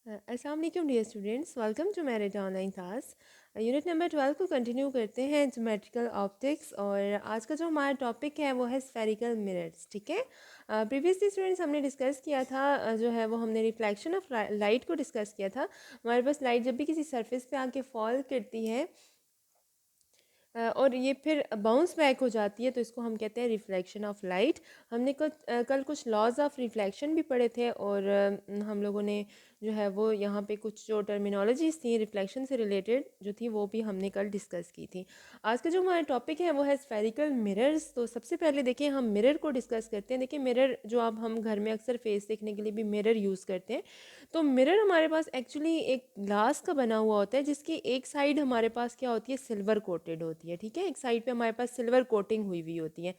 अस्सलाम वालेकुम dear students, welcome to merit online class. Unit number 12 को कंटिन्यू करते हैं, ज्योमेट्रिकल ऑप्टिक्स। और आज का जो हमारा टॉपिक है वो है स्फेरिकल मिरर्स। ठीक है, प्रीवियसली स्टूडेंट्स हमने डिस्कस किया था, जो है वो हमने रिफ्लेक्शन ऑफ लाइट को डिस्कस किया था। हमारे पास लाइट जब भी किसी सरफेस पे आके फॉल करती है और ये फिर बाउंस बैक हो जाती है, तो इसको हम कहते हैं रिफ्लेक्शन ऑफ लाइट। हमने कल कुछ लॉज ऑफ रिफ्लेक्शन भी पढ़े थे, और हम लोगों ने जो है वो यहाँ पे कुछ जो टर्मिनोलॉजीज थी रिफ्लेक्शन से रिलेटेड जो थी वो भी हमने कल डिस्कस की थी। आज का जो हमारा टॉपिक है वो है स्फेरिकल मिरर्स। तो सबसे पहले देखिए हम मिरर को डिस्कस करते हैं। देखिए मिरर जो अब हम घर में अक्सर फेस देखने के लिए भी मिरर यूज़ करते हैं। तो मिरर हमारे पास एक्चुअली एक ग्लास का बना हुआ होता है, जिसकी एक साइड हमारे पास क्या होती है, सिल्वर कोटेड होती है। ठीक है, एक साइड पे हमारे पास सिल्वर कोटिंग हुई हुई होती है।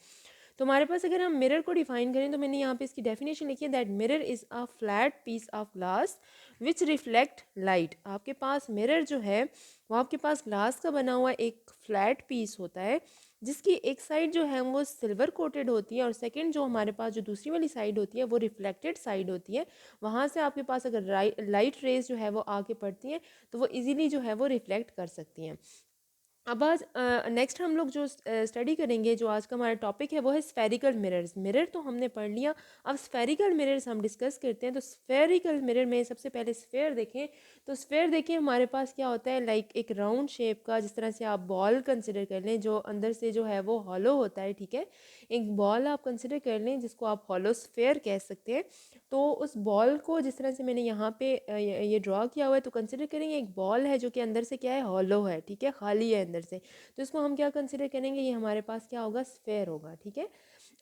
तो हमारे पास अगर हम मिरर को डिफाइन करें तो मैंने यहाँ पे इसकी डेफिनेशन लिखी है, that mirror is a flat piece of glass which reflect light. आपके पास मिरर जो है वो आपके पास ग्लास का बना हुआ एक फ्लैट पीस होता है, जिसकी एक साइड जो है वो सिल्वर कोटेड होती है, और सेकंड जो हमारे पास जो दूसरी वाली साइड होती है वो रिफ्लेक्टेड साइड होती है। वहाँ से आपके पास अगर लाइट रेज जो है वो आके पड़ती हैं तो वो इजीली जो है वो रिफ्लेक्ट कर सकती हैं। अब आज नेक्स्ट हम लोग जो स्टडी करेंगे, जो आज का हमारा टॉपिक है वो है स्फेरिकल मिरर्स। मिरर तो हमने पढ़ लिया, अब स्फेरिकल मिरर्स हम डिस्कस करते हैं। तो स्फेरिकल मिरर में सबसे पहले स्फेयर देखें। तो स्फेयर देखिए हमारे पास क्या होता है, लाइक एक राउंड शेप का, जिस तरह से आप बॉल कंसिडर कर लें जो अंदर से जो है वो हॉलो होता है। ठीक है, एक बॉल आप कंसिडर कर लें जिसको आप हॉलो स्फेयर कह सकते हैं। तो उस बॉल को जिस तरह से मैंने यहाँ पे ये ड्रॉ किया हुआ है, तो कंसिडर करेंगे एक बॉल है जो कि अंदर से क्या है, हॉलो है। ठीक है, खाली है अंदर से। तो इसको हम क्या कंसिडर करेंगे, ये हमारे पास क्या होगा, स्फेयर होगा। ठीक है,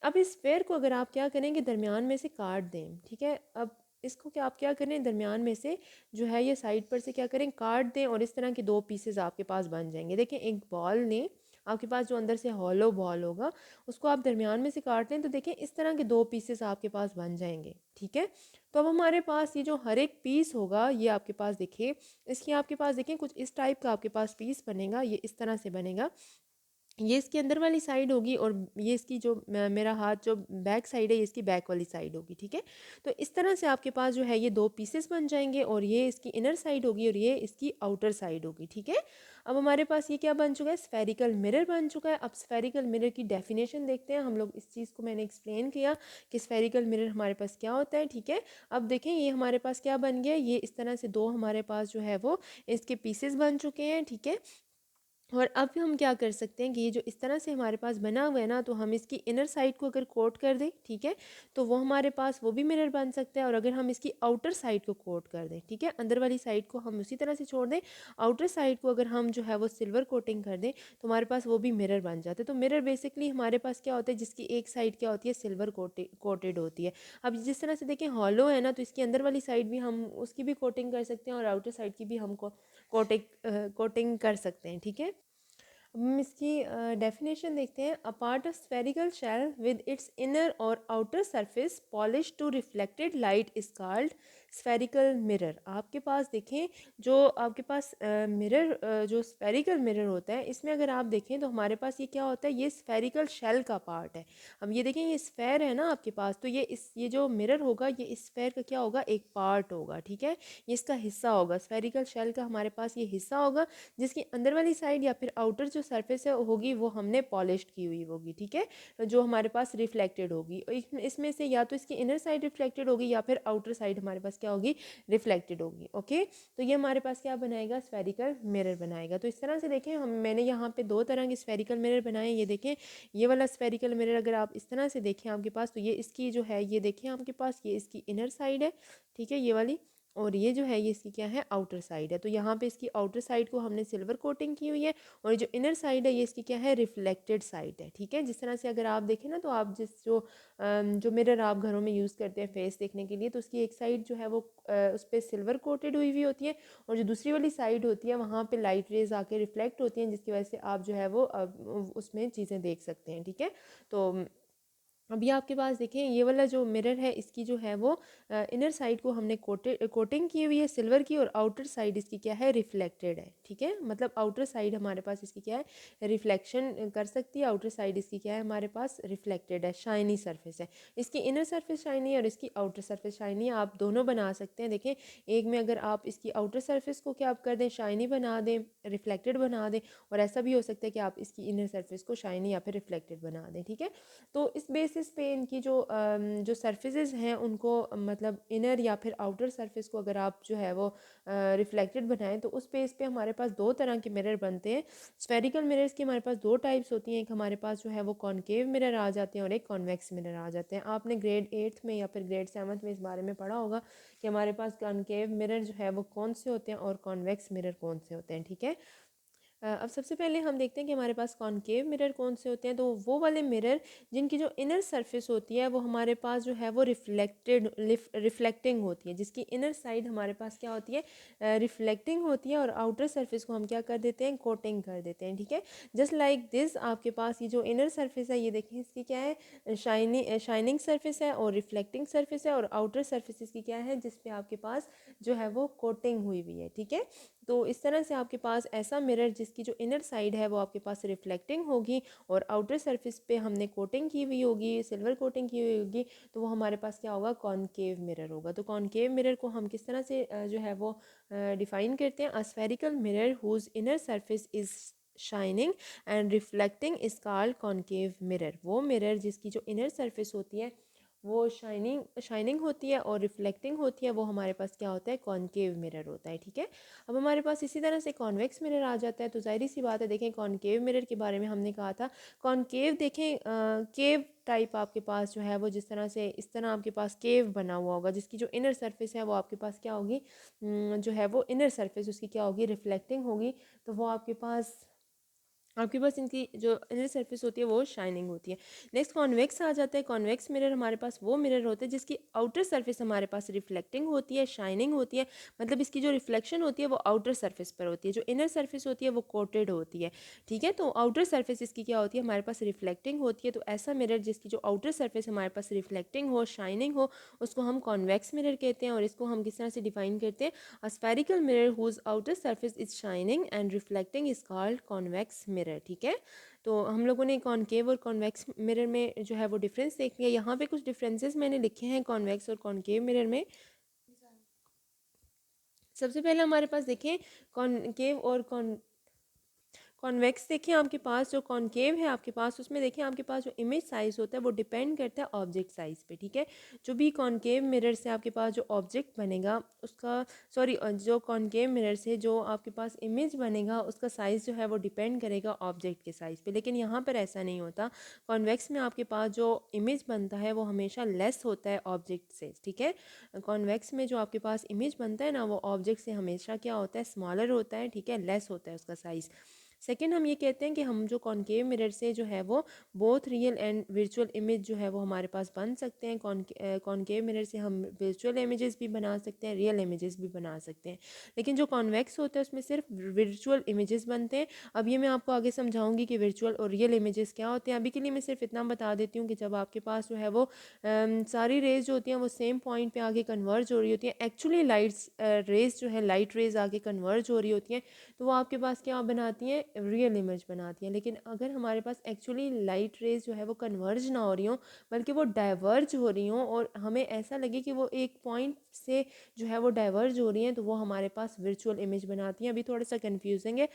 अब इस स्फेयर को अगर आप क्या करेंगे, दरमियान में से काट दें। ठीक है, अब इसको क्या आप क्या करें, दरमियान में से जो है ये साइड पर से क्या करें, काट दें, और इस तरह के दो पीसेस आपके पास बन जाएंगे। देखिए एक बॉल ने आपके पास जो अंदर से हॉलो बॉल होगा उसको आप दरमियान में से काट लें, तो देखिए इस तरह के दो पीसेस आपके पास बन जाएंगे। ठीक है, तो अब हमारे पास ये जो हर एक पीस होगा ये आपके पास देखिए, इसकी आपके पास देखिए कुछ इस टाइप का आपके पास पीस बनेगा, ये इस तरह से बनेगा। ये इसकी अंदर वाली साइड होगी, और ये इसकी जो मेरा हाथ जो बैक साइड है ये इसकी बैक वाली साइड होगी। ठीक है, तो इस तरह से आपके पास जो है ये दो पीसेस बन जाएंगे, और ये इसकी इनर साइड होगी और ये इसकी आउटर साइड होगी। ठीक है, अब हमारे पास ये क्या बन चुका है, स्फेरिकल मिरर बन चुका है। अब स्फेरिकल मिरर की डेफिनेशन देखते हैं हम लोग। इस चीज़ को मैंने एक्सप्लेन किया कि स्फेरिकल मिरर हमारे पास क्या होता है। ठीक है, अब देखें ये हमारे पास क्या बन गया, ये इस तरह से दो हमारे पास जो है वो इसके पीसेस बन चुके हैं। ठीक है, और अब हम क्या कर सकते हैं कि ये जो इस तरह से हमारे पास बना हुआ है ना, तो हम इसकी इनर साइड को अगर कोट कर दें, ठीक है, तो वो हमारे पास वो भी मिरर बन सकता है। और अगर हम इसकी आउटर साइड को कोट कर दें, ठीक है, अंदर वाली साइड को हम उसी तरह से छोड़ दें, आउटर साइड को अगर हम जो है वो सिल्वर कोटिंग कर दें, तो हमारे पास वो भी मिरर बन जाते हैं। तो मिरर बेसिकली हमारे पास क्या होता है, जिसकी एक साइड क्या होती है, सिल्वर कोटेड होती है। अब जिस तरह से देखें हॉलो है ना, तो इसकी अंदर वाली साइड भी हम उसकी भी कोटिंग कर सकते हैं, और आउटर साइड की भी हम कोटिंग कर सकते हैं। ठीक है, अब हम इसकी डेफिनेशन देखते हैं। A part of spherical shell with its inner और outer surface polish to reflected light is called spherical mirror. आपके पास देखें जो आपके पास मिरर जो स्फेरिकल मिरर होता है, इसमें अगर आप देखें तो हमारे पास ये क्या होता है, ये स्फेरिकल शेल का पार्ट है। अब ये देखें ये स्फेयर है ना आपके पास, तो ये जो मिरर होगा ये इस स्फेयर का क्या होगा, एक पार्ट होगा। ठीक है, ये इसका हिस्सा होगा, स्फेरिकल शेल का हमारे पास ये हिस्सा होगा, जिसकी अंदर वाली साइड या फिर आउटर जो सरफेस है होगी वो हमने पॉलिश्ड की हुई होगी। ठीक है, जो हमारे पास रिफ्लेक्टेड होगी, इसमें से या तो इसकी इनर साइड रिफ्लेक्टेड होगी या फिर आउटर साइड हमारे पास क्या होगी, रिफ्लेक्टेड होगी। ओके, तो ये हमारे पास क्या बनाएगा, स्फेरिकल मिरर बनाएगा। तो इस तरह से देखें मैंने यहाँ पे दो तरह के स्फेरिकल मिरर बनाए। ये देखें ये वाला स्फेरिकल मिरर अगर आप इस तरह से देखें आपके पास, तो ये इसकी जो है ये देखें आपके पास ये इसकी इनर साइड है। ठीक है, ये वाली, और ये जो है ये इसकी क्या है, आउटर साइड है। तो यहाँ पे इसकी आउटर साइड को हमने सिल्वर कोटिंग की हुई है, और जो इनर साइड है ये इसकी क्या है, रिफ्लेक्टेड साइड है। ठीक है, जिस तरह से अगर आप देखें ना, तो आप जो मिरर आप घरों में यूज़ करते हैं फेस देखने के लिए, तो उसकी एक साइड जो है वो उस पर सिल्वर कोटेड हुई होती है, और जो दूसरी वाली साइड होती है वहाँ पे लाइट रेज आके रिफ्लेक्ट होती हैं, जिसकी वजह से आप जो है वो उसमें चीज़ें देख सकते हैं। ठीक है, तो अभी आपके पास देखें ये वाला जो मिरर है इसकी जो है वो इनर साइड को हमने कोटिंग की हुई है सिल्वर की, और आउटर साइड इसकी क्या है, रिफ्लेक्टेड है। ठीक है, मतलब आउटर साइड हमारे पास इसकी क्या है, रिफ्लेक्शन कर सकती है। आउटर साइड इसकी क्या है, हमारे पास रिफ्लेक्टेड है, शाइनी सरफेस है। इसकी इनर सरफेस शाइनी है और इसकी आउटर सरफेस शाइनी है। आप दोनों बना सकते हैं। देखें, एक में अगर आप इसकी आउटर सरफेस को क्या आप कर दें, शाइनी बना दें, रिफ्लेक्टेड बना दें, और ऐसा भी हो सकता है कि आप इसकी इनर सरफेस को शाइनी या फिर रिफ्लेक्टेड बना दें। ठीक है, तो इस बेसिस पे इनकी जो सरफेसेस हैं उनको मतलब इनर या फिर आउटर सरफेस को अगर आप जो है वो रिफ्लेक्टेड बनाएं, तो उस बेस पे हमारे पास दो तरह के मिरर बनते हैं। स्फेरिकल मिरर्स की हमारे पास दो टाइप्स होती हैं। एक हमारे पास जो है वो कॉनकेव मिरर आ जाते हैं और एक कॉन्वेक्स मिरर आ जाते हैं। आपने ग्रेड 8th में या फिर ग्रेड 7th में इस बारे में पढ़ा होगा कि हमारे पास कॉनकेव मिरर जो है वो कौन से होते हैं और कॉन्वेक्स मिरर कौन से होते हैं। ठीक है, अब सबसे पहले हम देखते हैं कि हमारे पास कॉनकेव मिरर कौन से होते हैं। तो वो वाले मिरर जिनकी जो इनर सरफेस होती है वो हमारे पास जो है वो रिफ्लेक्टिंग होती है, जिसकी इनर साइड हमारे पास क्या होती है, रिफ्लेक्टिंग होती है, और आउटर सरफेस को हम क्या कर देते हैं, कोटिंग कर देते हैं। ठीक है, जस्ट लाइक दिस आपके पास ये जो इनर सरफेस है ये देखिए इसकी क्या है, शाइनिंग सरफेस है और रिफ्लेक्टिंग सरफेस है, और आउटर सरफेस इसकी क्या है, जिसपे आपके पास जो है वो कोटिंग हुई हुई है। ठीक है, तो इस तरह से आपके पास ऐसा मिरर जिसकी जो इनर साइड है वो आपके पास रिफ्लेक्टिंग होगी और आउटर सरफेस पे हमने कोटिंग की हुई होगी, सिल्वर कोटिंग की हुई होगी, तो वो हमारे पास क्या होगा, कॉनकेव मिरर होगा। तो कॉनकेव मिरर को हम किस तरह से जो है वो डिफाइन करते हैं, a spherical mirror whose inner surface is shining and reflecting is called concave mirror. वो मिरर जिसकी जो इनर सरफेस होती है वो शाइनिंग शाइनिंग होती है और रिफ्लेक्टिंग होती है, वो हमारे पास क्या होता है, कॉनकेव मिरर होता है। ठीक है, अब हमारे पास इसी तरह से कॉन्वेक्स मिरर आ जाता है। तो जाहिर सी बात है, देखें कॉनकेव मिरर के बारे में हमने कहा था, कॉनकेव देखें केव टाइप आपके पास जो है वो जिस तरह से इस तरह आपके पास केव बना हुआ होगा, जिसकी जो इनर सरफेस है वो आपके पास क्या होगी, जो है वो इनर सरफेस उसकी क्या होगी, रिफ्लेक्टिंग होगी। तो वो आपके पास इनकी जो इनर सरफेस होती है वो शाइनिंग होती है। नेक्स्ट कॉन्वेक्स आ जाता है। कॉन्वेक्स मिरर हमारे पास वो मिरर होते हैं जिसकी आउटर सरफेस हमारे पास रिफ्लेक्टिंग होती है, शाइनिंग होती है, मतलब इसकी जो रिफ्लेक्शन होती है वो आउटर सरफेस पर होती है, जो इनर सरफेस होती है वो कोटेड होती है। ठीक है, तो आउटर सरफेस इसकी क्या होती है, हमारे पास रिफ्लेक्टिंग होती है। तो ऐसा मिरर जिसकी जो आउटर सरफेस हमारे पास रिफ्लेक्टिंग हो, शाइनिंग हो, उसको हम कॉन्वेक्स मिरर कहते हैं। और इसको हम किस तरह से डिफाइन करते हैं, a spherical mirror whose outer surface is shining and reflecting is called convex mirror. ठीक है, तो हम लोगों ने कॉनकेव और कॉन्वेक्स मिरर में जो है वो डिफरेंस देख लिया। यहाँ पे कुछ डिफरेंसेस मैंने लिखे हैं कॉन्वेक्स और कॉनकेव मिरर में। सबसे पहले हमारे पास देखें कॉनकेव और कॉन्वेक्स देखिए, आपके पास जो कॉनकेव है आपके पास उसमें देखिए आपके पास जो इमेज साइज़ होता है वो डिपेंड करता है ऑब्जेक्ट साइज़ पे। ठीक है, जो भी कॉनकेव मिरर से आपके पास जो ऑब्जेक्ट बनेगा उसका सॉरी जो कॉनकेव मिरर से जो आपके पास इमेज बनेगा उसका साइज़ जो है वो डिपेंड करेगा ऑब्जेक्ट के साइज़ पे। लेकिन यहाँ पर ऐसा नहीं होता, कॉन्वेक्स में आपके पास जो इमेज बनता है वो हमेशा लेस होता है ऑब्जेक्ट से। ठीक है, कॉन्वेक्स में जो आपके पास इमेज बनता है ना वो ऑब्जेक्ट से हमेशा क्या होता है, स्मॉलर होता है। ठीक है, लेस होता है उसका साइज़। सेकेंड, हम ये कहते हैं कि हम जो कॉनकेव मिरर से जो है वो both real and virtual image जो है वो हमारे पास बन सकते हैं। कॉनकेव मिरर से हम वर्चुअल इमेजेस भी बना सकते हैं, रियल इमेजेस भी बना सकते हैं। लेकिन जो कॉन्वेक्स होता है उसमें सिर्फ वर्चुअल इमेजेस बनते हैं। अब ये मैं आपको आगे समझाऊंगी कि वर्चुअल और रियल इमेजेस क्या होते हैं। अभी के लिए मैं सिर्फ इतना बता देती हूँ कि जब आपके पास जो है वो सारी रेज जो होती हैं वो सेम पॉइंट पे आगे कन्वर्ज हो रही होती हैं, एक्चुअली लाइट्स रेज जो है लाइट रेज आगे कन्वर्ज हो रही होती हैं, तो वो आपके पास क्या बनाती हैं, रियल इमेज बनाती हैं। लेकिन अगर हमारे पास एक्चुअली लाइट रेज जो है वो कन्वर्ज ना हो रही हो बल्कि वो डाइवर्ज हो रही हो और हमें ऐसा लगे कि वो एक पॉइंट से जो है वो डाइवर्ज हो रही हैं, तो वो हमारे पास वर्चुअल इमेज बनाती हैं। अभी थोड़ा सा कन्फ्यूजिंग है,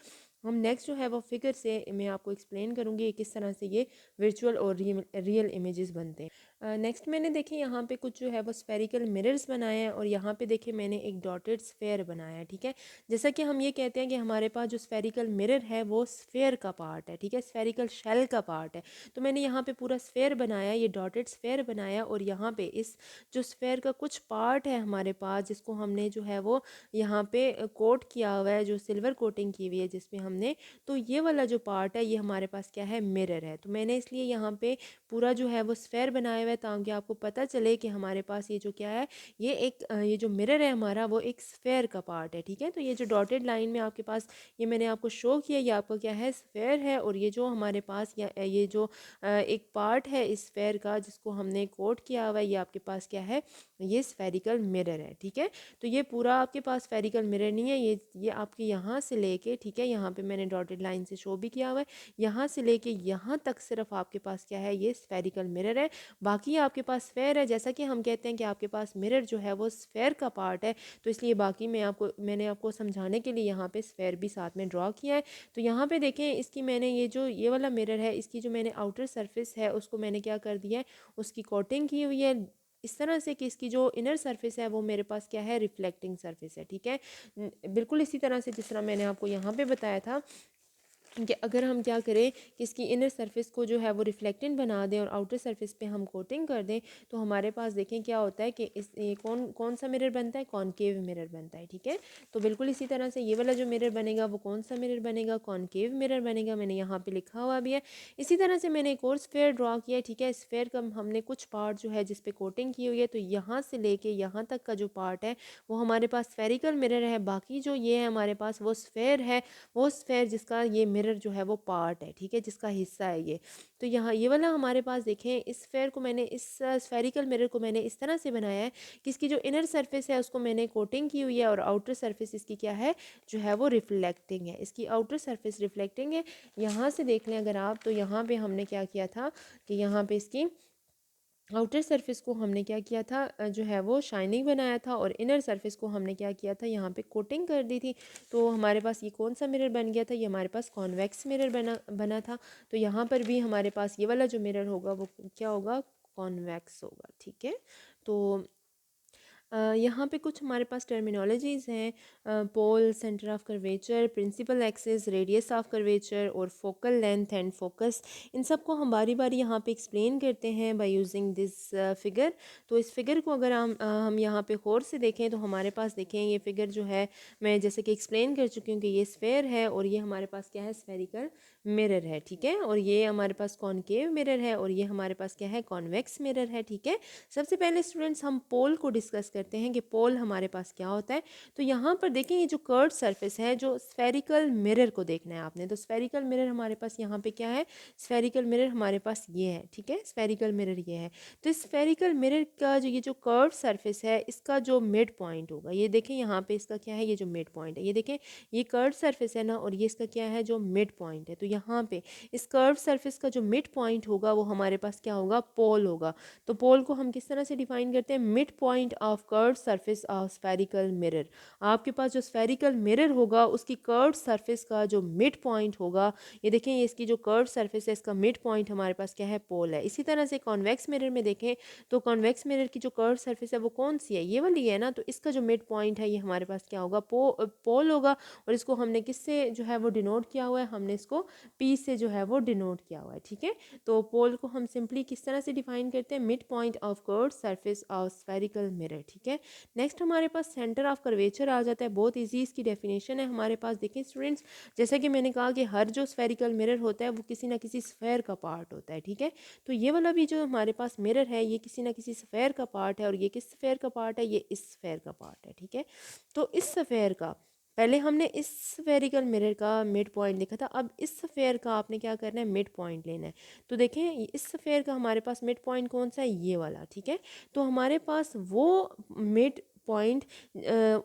हम नेक्स्ट जो है वो फिगर से मैं आपको एक्सप्लेन करूँगी किस तरह से ये वर्चुअल और रियल इमेजेस बनते हैं। नेक्स्ट मैंने देखे यहाँ पे कुछ जो है वो स्फेरिकल मिरर्स बनाए हैं और यहाँ पे देखे मैंने एक डॉटेड स्फेयर बनाया है। ठीक है, जैसा कि हम ये कहते हैं कि हमारे पास जो स्फेरिकल मिरर है वो स्फेयर का पार्ट है। ठीक है, स्फेरिकल शेल का पार्ट है। तो मैंने यहाँ पे पूरा स्फेयर बनाया, ये डॉटेड स्फेयर बनाया, और यहाँ पे इस जो स्फेयर का कुछ पार्ट है हमारे पास जिसको हमने जो है वो यहाँ पे कोट किया हुआ है, जो सिल्वर कोटिंग की हुई है जिसमें हमने, तो ये वाला जो पार्ट है ये हमारे पास क्या है, मिरर है। तो मैंने इसलिए यहाँ पे पूरा जो है वो स्फेयर बनाया हुआ हुआ है ताकि आपको पता चले कि हमारे पास ये जो क्या है, ये जो मिरर है हमारा वो एक स्फेयर का पार्ट है। ठीक है, तो ये जो डॉटेड लाइन में आपके पास ये मैंने आपको शो किया, ये आपका क्या है, स्फेयर है। और ये जो हमारे पास ये जो एक पार्ट है इस स्फेयर का जिसको हमने कोट किया हुआ है, ये आपके पास क्या है, ये स्फेरिकल मिरर है। ठीक है, तो ये पूरा आपके पास स्फेरिकल मिरर नहीं है, ये आपके यहाँ से लेके, ठीक है, यहाँ पे मैंने डॉटेड लाइन से शो भी किया हुआ है, यहाँ से लेके यहाँ तक सिर्फ आपके पास क्या है, ये स्फेरिकल मिरर है। बाकी आपके पास स्फेयर है। जैसा कि हम कहते हैं कि आपके पास मिरर जो है वो स्फेयर का पार्ट है, तो इसलिए बाकी मैंने आपको समझाने के लिए यहाँ पे स्फेयर भी साथ में ड्रॉ किया है। तो यहाँ पे देखें, इसकी मैंने ये वाला मिरर है, इसकी जो मैंने आउटर सरफेस है उसको मैंने क्या कर दिया है, उसकी कोटिंग की हुई है इस तरह से कि इसकी जो इनर सरफेस है वो मेरे पास क्या है, रिफ्लेक्टिंग सरफेस है। ठीक है, बिल्कुल इसी तरह से जिस तरह मैंने आपको यहाँ पे बताया था कि अगर हम क्या करें कि इसकी इनर सरफेस को जो है वो रिफ्लेक्टेंट बना दें और आउटर सरफेस पे हम कोटिंग कर दें, तो हमारे पास देखें क्या होता है कि ये कौन कौन सा मिरर बनता है, कॉनकेव मिरर बनता है। ठीक है, तो बिल्कुल इसी तरह से ये वाला जो मिरर बनेगा वो कौन सा मिरर बनेगा, कॉनकेव मिरर बनेगा। मैंने यहाँ पे लिखा हुआ भी है। इसी तरह से मैंने एक और स्फेयर ड्रॉ किया है। ठीक है, स्फेयर का हमने कुछ पार्ट जो है जिस पे कोटिंग की हुई है, तो यहाँ से लेके यहाँ तक का जो पार्ट है वो हमारे पास स्फेरिकल मिरर है। बाकी जो ये है हमारे पास वो स्फेयर है, वो स्फेयर जिसका ये मिरर जो है वो पार्ट है। ठीक है, जिसका हिस्सा है ये। तो यहाँ ये वाला हमारे पास देखें, इस स्फेयर को मैंने, इस स्फेरिकल मिरर को मैंने इस तरह से बनाया है कि इसकी जो इनर सरफेस है उसको मैंने कोटिंग की हुई है और आउटर सरफेस इसकी क्या है, जो है वो रिफ्लेक्टिंग है। इसकी आउटर सरफेस रिफ्लेक्टिंग है। यहाँ से देख लें अगर आप, तो यहाँ पे हमने क्या किया था कि यहाँ पे इसकी आउटर सरफेस को हमने क्या किया था, जो है वो शाइनिंग बनाया था, और इनर सरफेस को हमने क्या किया था, यहाँ पे कोटिंग कर दी थी। तो हमारे पास ये कौन सा मिरर बन गया था, ये हमारे पास कॉन्वेक्स मिरर बना था। तो यहाँ पर भी हमारे पास ये वाला जो मिरर होगा वो क्या होगा, कॉन्वेक्स होगा। ठीक है, तो यहाँ पे कुछ हमारे पास टर्मिनोलॉजीज़ हैं, pole, centre of curvature, principal axis, radius of curvature और फोकल लेंथ एंड फोकस। इन सब को हम बारी बारी यहाँ पे एक्सप्लेन करते हैं बाय यूजिंग दिस फिगर। तो इस फिगर को अगर हम यहाँ पे गौर से देखें तो हमारे पास देखें ये फिगर जो है, मैं जैसे कि एक्सप्लेन कर चुकी हूँ कि ये स्फेयर है और ये हमारे पास क्या है, स्फेरिकल मिरर है। ठीक है, और ये हमारे पास कॉनकेव मिरर है और ये हमारे पास क्या है, कॉन्वेक्स मिरर है। ठीक है, सबसे पहले स्टूडेंट्स हम पोल को डिस्कस करते हैं कि पोल हमारे पास क्या होता है। तो यहाँ पर देखें, ये जो कर्व सरफेस है, जो स्फेरिकल मिरर को देखना है आपने, तो स्फेरिकल मिरर हमारे पास यहाँ पे क्या है, स्फेरिकल मिरर हमारे पास ये है। ठीक है, स्फेरिकल मिरर ये है। तो इस स्फेरिकल मिरर का जो ये जो कर्व सरफेस है, इसका जो मिड पॉइंट होगा, ये देखें यहाँ पे इसका क्या है, ये जो मिड पॉइंट है, ये देखें ये कर्व सरफेस है ना, और ये इसका क्या है, जो मिड पॉइंट है। तो यहाँ पे इस कर्व सरफेस का जो मिड पॉइंट होगा वो हमारे पास क्या होगा, पोल होगा। तो पोल को हम किस तरह से डिफाइन करते हैं, mid point of curve surface of spherical mirror. आपके पास जो स्फेरिकल मिरर होगा उसकी कर्व सरफेस का जो मिड पॉइंट होगा, ये देखें ये इसकी जो कर्व सरफेस है इसका मिड पॉइंट हमारे पास क्या है, पोल है। इसी तरह से कॉन्वेक्स मिरर में देखें तो कॉन्वेक्स मिरर की जो कर्व सरफेस है वो कौन सी है, ये वाली है ना, तो इसका जो मिड पॉइंट है ये हमारे पास क्या होगा, पोल होगा। और इसको हमने किससे जो है वो डिनोट किया हुआ है, हमने इसको पी से जो है वो डिनोट किया हुआ है। ठीक है, तो पोल को हम सिंपली किस तरह से डिफाइन करते हैं, mid point of curve surface of spherical mirror. ठीक है, नेक्स्ट हमारे पास सेंटर ऑफ कर्वेचर आ जाता है। बहुत इजी इसकी डेफिनेशन है हमारे पास। देखिए स्टूडेंट्स, जैसा कि मैंने कहा कि हर जो स्फेरिकल मिरर होता है वो किसी ना किसी स्फेयर का पार्ट होता है। ठीक है, तो ये वाला भी जो हमारे पास मिरर है ये किसी ना किसी स्फेयर का पार्ट है, और ये किस स्फेयर का पार्ट है, ये इस स्फेयर का पार्ट है। ठीक है, तो इस स्फेयर का पहले हमने इस स्फेरिकल मिरर का मिड पॉइंट देखा था, अब इस स्फेयर का आपने क्या करना है, मिड पॉइंट लेना है। तो देखें इस स्फेयर का हमारे पास मिड पॉइंट कौन सा है, ये वाला। ठीक है, तो हमारे पास वो मिड पॉइंट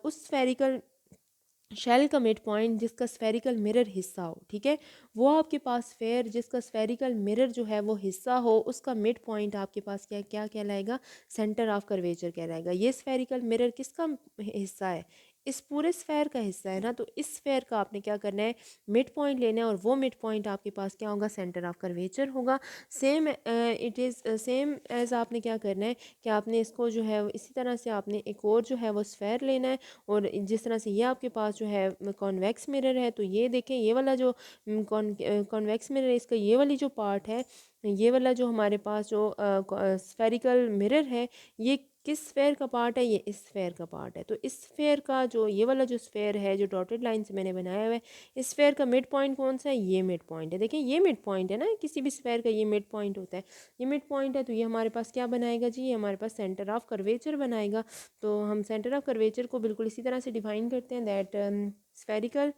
उस स्फेरिकल शेल का मिड पॉइंट जिसका स्फेरिकल मिरर हिस्सा हो। ठीक है, वो आपके पास स्फेयर जिसका स्फेरिकल मिरर जो है वो हिस्सा हो, उसका मिड पॉइंट आपके पास क्या क्या कहलाएगा, सेंटर ऑफ कर्वेचर कहलाएगा। ये स्फेरिकल मिरर किसका हिस्सा है, इस पूरे स्फेयर का हिस्सा है ना, तो इस स्फेयर का आपने क्या करना है, मिड पॉइंट लेना है, और वो मिड पॉइंट आपके पास क्या होगा, सेंटर ऑफ कर्वेचर होगा। Same it is same as आपने क्या करना है कि आपने इसको जो है इसी तरह से आपने एक और जो है वो स्फेयर लेना है, और जिस तरह से ये आपके पास जो है कॉन्वेक्स मिरर है, तो ये देखें ये वाला जो कॉन्वेक्स मिरर है, इसका ये वाली जो पार्ट है, ये वाला जो हमारे पास जो स्फेरिकल मिरर है, ये किस स्फेयर का पार्ट है, ये इस स्फेयर का पार्ट है। तो इस स्फेयर का जो ये वाला जो स्फेयर है जो डॉटेड लाइन से मैंने बनाया हुआ है, इस स्फेयर का मिड पॉइंट कौन सा है, ये मिड पॉइंट है। देखिए ये मिड पॉइंट है ना, किसी भी स्फेयर का ये मिड पॉइंट होता है, ये मिड पॉइंट है। तो ये हमारे पास क्या बनाएगा जी, ये हमारे पास सेंटर ऑफ कर्वेचर बनाएगा। तो हम सेंटर ऑफ कर्वेचर को बिल्कुल इसी तरह से डिफाइन करते हैं, that spherical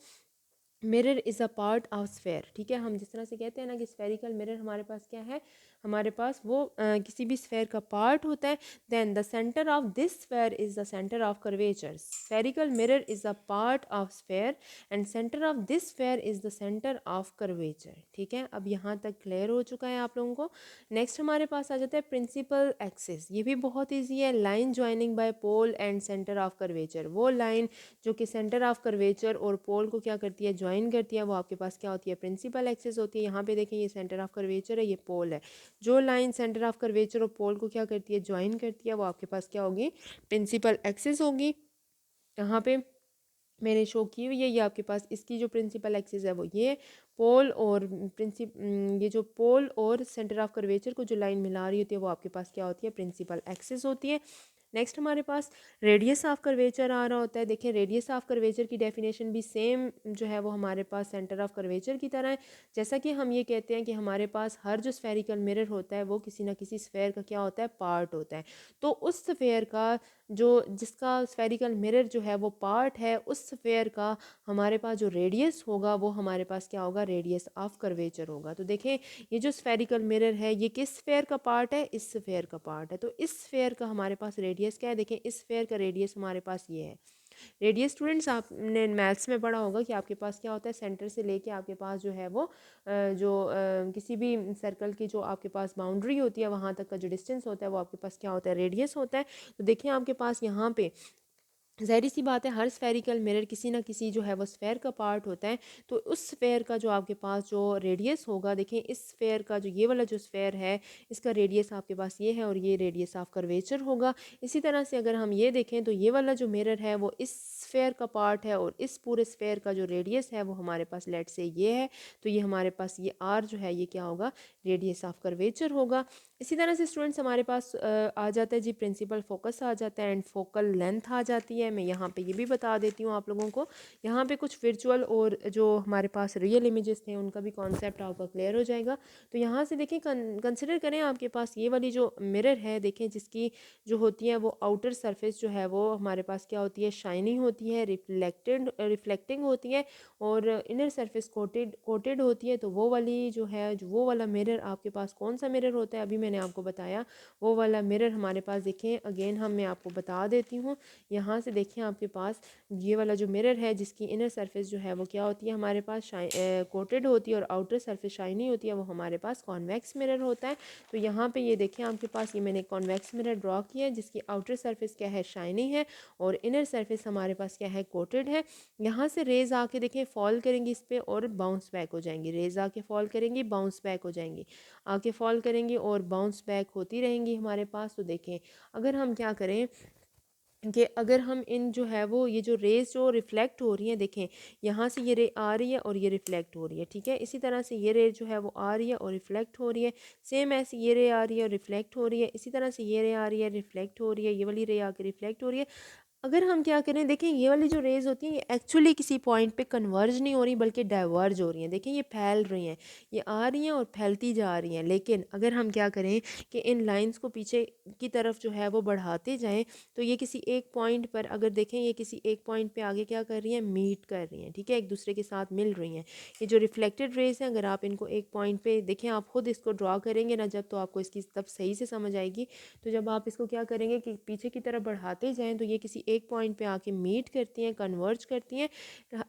mirror is a part of sphere. ठीक है, हम जिस तरह से कहते हैं ना कि स्फेरिकल मिरर हमारे पास क्या है, हमारे पास वो किसी भी स्फेयर का पार्ट होता है। Then the centre of this sphere is the centre of curvature. Spherical mirror is a part of sphere and centre of this sphere is the centre of curvature. ठीक है, अब यहाँ तक क्लियर हो चुका है आप लोगों को। नेक्स्ट हमारे पास आ जाता है प्रिंसिपल एक्सिस। ये भी बहुत ईजी है, line joining by pole and centre of curvature. वो लाइन जो कि सेंटर ऑफ कर्वेचर और पोल को क्या करती है, ज्वाइन करती है, वो आपके पास क्या होती है, प्रिंसिपल एक्सिस होती है। यहाँ पे देखें ये सेंटर ऑफ कर्वेचर है, ये पोल है। जो लाइन सेंटर ऑफ कर्वेचर और पोल को क्या करती है, ज्वाइन करती है, वो आपके पास क्या होगी, प्रिंसिपल एक्सिस होगी। यहाँ पे मैंने शो की हुई है, ये आपके पास इसकी जो प्रिंसिपल एक्सिस है वो ये पोल और ये जो पोल और सेंटर ऑफ कर्वेचर को जो लाइन मिला रही होती है वो आपके पास क्या होती है, प्रिंसिपल एक्सिस होती है। नेक्स्ट हमारे पास रेडियस ऑफ कर्वेचर आ रहा होता है। देखिए रेडियस ऑफ कर्वेचर की डेफिनेशन भी सेम जो है वो हमारे पास सेंटर ऑफ कर्वेचर की तरह है। जैसा कि हम ये कहते हैं कि हमारे पास हर जो स्फेरिकल मिरर होता है वो किसी ना किसी स्फेयर का क्या होता है, पार्ट होता है। तो उस स्फेयर का जो जिसका स्फेरिकल मिरर जो है वो पार्ट है, उस स्फेयर का हमारे पास जो रेडियस होगा वो हमारे पास क्या होगा, रेडियस ऑफ कर्वेचर होगा। तो देखें ये जो स्फेरिकल मिरर है ये किस स्फेयर का पार्ट है, इस स्फेयर का पार्ट है। तो इस स्फेयर का हमारे पास रेडियस क्या है, देखें इस स्फेयर का रेडियस हमारे पास ये है। रेडियस स्टूडेंट्स आपने मैथ्स में पढ़ा होगा कि आपके पास क्या होता है, सेंटर से लेके आपके पास जो है वो किसी भी सर्कल की जो आपके पास बाउंड्री होती है वहाँ तक का जो डिस्टेंस होता है वो आपके पास क्या होता है, रेडियस होता है। तो देखिए आपके पास यहाँ पे ज़ाहिर सी बात है हर स्फेरिकल मिरर किसी ना किसी जो है वो स्फेयर का पार्ट होता है। तो उस स्फेयर का जो आपके पास जो रेडियस होगा, देखें इस स्फेयर का जो ये वाला जो स्फेयर है इसका रेडियस आपके पास ये है और ये रेडियस ऑफ कर्वेचर होगा। इसी तरह से अगर हम ये देखें तो ये वाला जो मिरर है वो इस स्फेयर का पार्ट है और इस पूरे स्फेयर का जो रेडियस है वो हमारे पास लेट से ये है। तो ये हमारे पास ये आर जो है ये क्या होगा, रेडियस ऑफ कर्वेचर होगा। इसी तरह से स्टूडेंट्स हमारे पास आ जाता है जी प्रिंसिपल फोकस आ जाता है एंड फोकल लेंथ आ जाती है। मैं यहाँ पे ये भी बता देती हूँ आप लोगों को, यहाँ पे कुछ वर्चुअल और जो हमारे पास रियल इमेजेस थे उनका भी कॉन्सेप्ट आपका क्लियर हो जाएगा। तो यहाँ से देखें कंसिडर करें आपके पास ये वाली जो मिरर है, देखें जिसकी जो होती है वो आउटर सरफेस जो है वो हमारे पास क्या होती है, शाइनी होती है, रिफ्लेक्टिंग होती है और इनर सरफेस कोटेड होती है। तो वो वाली जो है जो वो वाला मिरर आपके पास कौन सा मिरर होता है, अभी मैंने आपको बताया वो वाला मिरर हमारे पास देखें अगेन मैं आपको बता देती हूँ। यहाँ से देखें आपके पास ये वाला जो मिरर है जिसकी इनर सरफेस जो है वो क्या होती है, हमारे पास कोटेड होती है और आउटर सरफेस शाइनी होती है, वो हमारे पास कॉन्वेक्स मिरर होता है। तो यहाँ पे ये देखें आपके पास ये मैंने कॉन्वेक्स मिरर ड्रॉ किया है जिसकी आउटर सरफेस क्या है, शाइनी है और इनर सरफेस हमारे पास क्या है, कोटेड है। यहाँ से रेज आके देखें फॉल करेंगी इस पर और बाउंस बैक हो जाएंगी, रेज आके फॉल करेंगी बाउंस बैक हो जाएंगी, आके फॉल करेंगी और बाउंस बैक होती रहेंगी हमारे पास। तो देखें अगर हम क्या करें कि अगर हम इन जो है वो ये जो रेज जो रिफ्लेक्ट हो रही हैं, देखें यहाँ से ये रे आ रही है और ये रिफ्लेक्ट हो रही है, ठीक है। इसी तरह से ये रे जो है वो आ रही है और रिफ्लेक्ट हो रही है, सेम ऐसे ये रे आ रही है और रिफ्लेक्ट हो रही है, इसी तरह से ये रे आ रही है रिफ्लेक्ट हो रही है, ये वाली रे आके रिफ्लेक्ट हो रही है। अगर हम क्या करें, देखें ये वाली जो रेज होती हैं ये एक्चुअली किसी पॉइंट पे कन्वर्ज नहीं हो रही बल्कि डाइवर्ज हो रही हैं। देखें ये फैल रही हैं, ये आ रही हैं और फैलती जा रही हैं। लेकिन अगर हम क्या करें कि इन लाइंस को पीछे की तरफ जो है वो बढ़ाते जाएं तो ये किसी एक पॉइंट पर, अगर देखें ये किसी एक पॉइंट पे आगे क्या कर रही हैं, मीट कर रही हैं, ठीक है, एक दूसरे के साथ मिल रही हैं। ये जो रिफ्लेक्टेड रेज हैं अगर आप इनको एक पॉइंट पे देखें, आप खुद इसको ड्रॉ करेंगे ना जब, तो आपको इसकी तब सही से समझ आएगी। तो जब आप इसको क्या करेंगे कि पीछे की तरफ बढ़ाते जाएं तो ये किसी एक पॉइंट पे आके मीट करती हैं, कन्वर्ज करती हैं।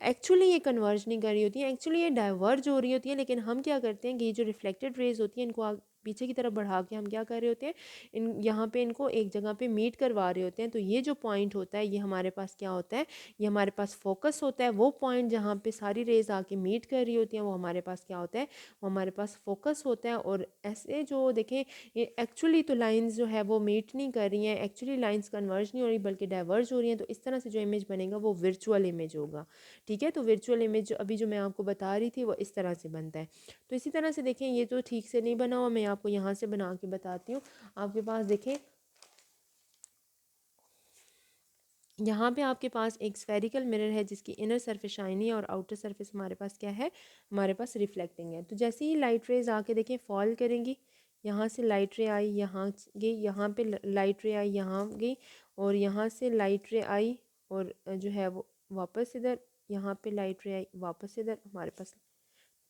एक्चुअली ये कन्वर्ज नहीं कर रही होती हैं, एक्चुअली ये डाइवर्ज हो रही होती हैं। लेकिन हम क्या करते हैं कि ये जो रिफ्लेक्टेड रेज होती हैं इनको पीछे की तरफ बढ़ा के हम क्या कर रहे होते हैं, इन यहाँ पे इनको एक जगह पे मीट करवा रहे होते हैं। तो ये जो पॉइंट होता है ये हमारे पास क्या होता है, ये हमारे पास फोकस होता है। वो पॉइंट जहाँ पे सारी रेज आके मीट कर रही होती हैं वो हमारे पास क्या होता है, वो हमारे पास फोकस होता है। और ऐसे जो देखें ये एक्चुअली तो लाइंस जो है वो मीट नहीं कर रही हैं, एक्चुअली लाइंस कन्वर्ज नहीं हो रही बल्कि डाइवर्ज हो रही हैं। तो इस तरह से जो इमेज बनेगा वो वर्चुअल इमेज होगा, ठीक है। तो वर्चुअल इमेज अभी जो मैं आपको बता रही थी वो इस तरह से बनता है। तो इसी तरह से देखें ये तो ठीक से नहीं बना हुआ, मैं आपको यहाँ से बना के बताती हूँ। आपके पास देखें यहाँ पे आपके पास एक स्फेरिकल मिरर है जिसकी इनर सरफेस शाइनी और आउटर सरफेस हमारे पास क्या है, हमारे पास रिफ्लेक्टिंग है। तो जैसे ही लाइट रेज आके देखें फॉल करेंगी, यहाँ से लाइट रे आई यहाँ गई, यहाँ पे लाइट रे आई यहाँ गई, और यहाँ से लाइट रे आई और जो है वो वापस इधर, यहाँ पे लाइट रे आई वापस इधर हमारे पास।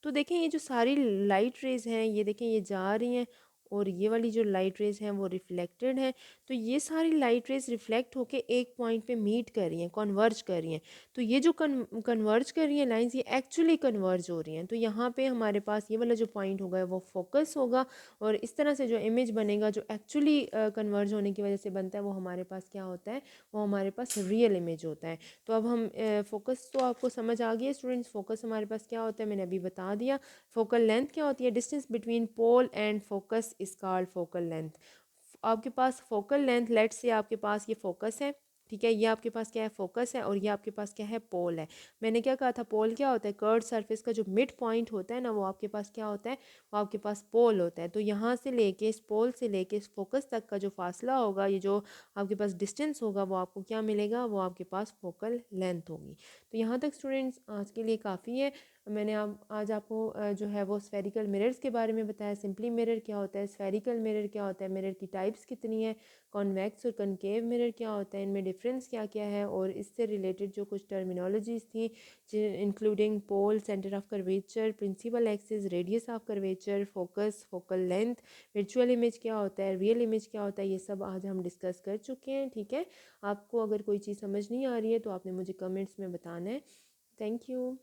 तो देखें ये जो सारी लाइट रेज हैं, ये देखें ये जा रही हैं, और ये वाली जो लाइट रेज हैं वो रिफ्लेक्टेड हैं। तो ये सारी लाइट रेज रिफ्लेक्ट होके एक पॉइंट पे मीट कर रही हैं, कन्वर्ज कर रही हैं। तो ये जो कन्वर्ज कर रही हैं लाइंस, ये एक्चुअली कन्वर्ज हो रही हैं। तो यहाँ पे हमारे पास ये वाला जो पॉइंट होगा वो फोकस होगा, और इस तरह से जो इमेज बनेगा जो एक्चुअली कन्वर्ज होने की वजह से बनता है, वो हमारे पास क्या होता है, वो हमारे पास रियल इमेज होता है। तो अब हम फोकस तो आपको समझ आ गया स्टूडेंट्स, फोकस हमारे पास क्या होता है मैंने अभी बता दिया। फोकल लेंथ क्या होती है, distance between pole and focus is called focal length. आपके पास फोकल लेंथ, लेट से आपके पास ये फोकस है, ठीक है, ये आपके पास क्या है, फोकस है, और ये आपके पास क्या है, पोल है। मैंने क्या कहा था, पोल क्या होता है, कर्व सरफेस का जो मिड पॉइंट होता है ना, वो आपके पास क्या होता है, वो आपके पास पोल होता है। तो यहाँ से लेके इस पोल से लेके इस फोकस तक का जो फासला होगा, ये जो आपके पास डिस्टेंस होगा, वो आपको क्या मिलेगा, वो आपके पास फोकल लेंथ होगी। तो यहाँ तक स्टूडेंट्स आज के लिए काफ़ी है। मैंने आज आपको जो है वो स्फेरिकल मिरर्स के बारे में बताया, सिंपली मिरर क्या होता है, स्फेरिकल मिरर क्या होता है, मिरर की टाइप्स कितनी है, कॉन्वेक्स और कनकेव मिरर क्या होता है, इनमें डिफरेंस क्या क्या है, और इससे रिलेटेड जो कुछ टर्मिनोलॉजीज थी, including pole, centre of curvature, principal axis, radius of curvature, focus, focal length, virtual image क्या होता है, रियल इमेज क्या होता है, ये सब आज हम डिस्कस कर चुके हैं। ठीक है, आपको अगर कोई चीज़ समझ नहीं आ रही है तो आपने मुझे कमेंट्स में बताना है। Thank you.